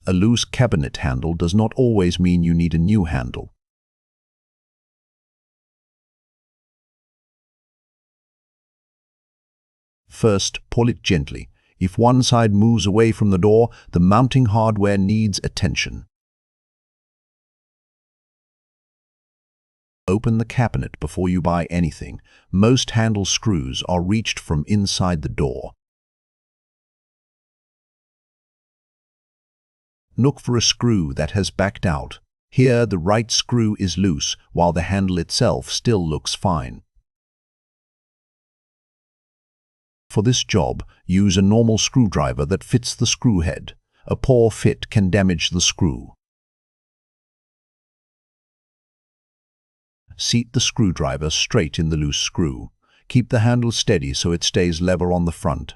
A loose cabinet handle does not always mean you need a new handle. First, pull it gently. If one side moves away from the door, the mounting hardware needs attention. Open the cabinet before you buy anything. Most handle screws are reached from inside the door. Look for a screw that has backed out. Here, the right screw is loose, while the handle itself still looks fine. For this job, use a normal screwdriver that fits the screw head. A poor fit can damage the screw. Seat the screwdriver straight in the loose screw. Keep the handle steady so it stays level on the front.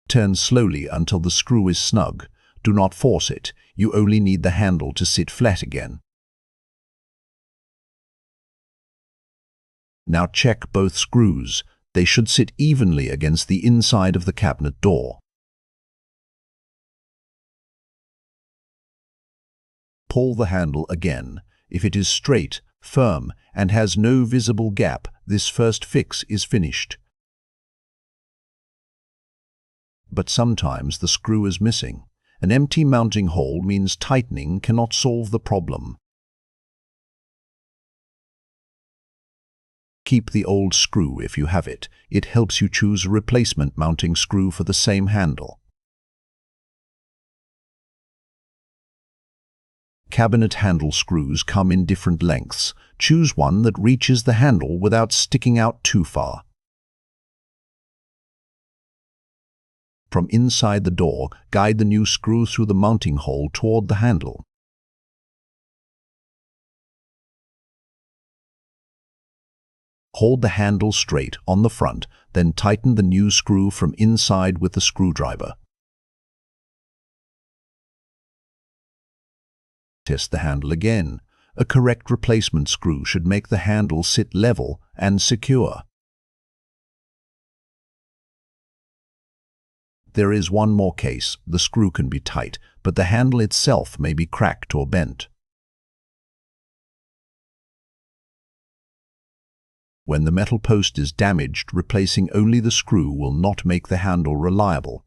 Turn slowly until the screw is snug. Do not force it. You only need the handle to sit flat again. Now check both screws. They should sit evenly against the inside of the cabinet door. Pull the handle again. If it is straight, firm, and has no visible gap, this first fix is finished. But sometimes the screw is missing. An empty mounting hole means tightening cannot solve the problem. Keep the old screw if you have it. It helps you choose a replacement mounting screw for the same handle. Cabinet handle screws come in different lengths. Choose one that reaches the handle without sticking out too far. From inside the door, guide the new screw through the mounting hole toward the handle. Hold the handle straight on the front, then tighten the new screw from inside with the screwdriver. Test the handle again. A correct replacement screw should make the handle sit level and secure. There is one more case. The screw can be tight, but the handle itself may be cracked or bent. When the metal post is damaged, replacing only the screw will not make the handle reliable.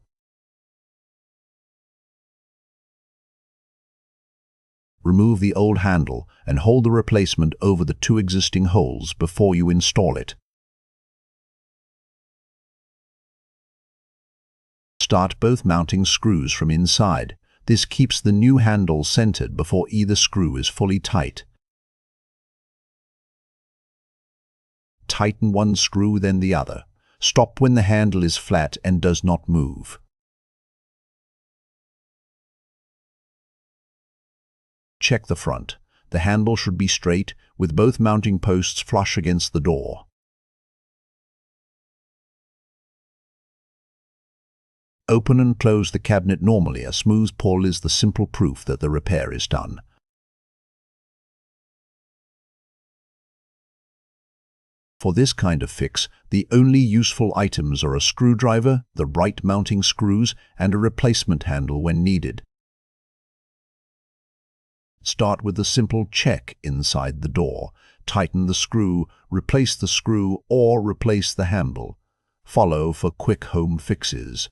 Remove the old handle and hold the replacement over the two existing holes before you install it. Start both mounting screws from inside. This keeps the new handle centered before either screw is fully tight. Tighten one screw, then the other. Stop when the handle is flat and does not move. Check the front. The handle should be straight, with both mounting posts flush against the door. Open and close the cabinet normally. A smooth pull is the simple proof that the repair is done. For this kind of fix, the only useful items are a screwdriver, the right mounting screws, and a replacement handle when needed. Start with a simple check inside the door. Tighten the screw, replace the screw, or replace the handle. Follow for quick home fixes.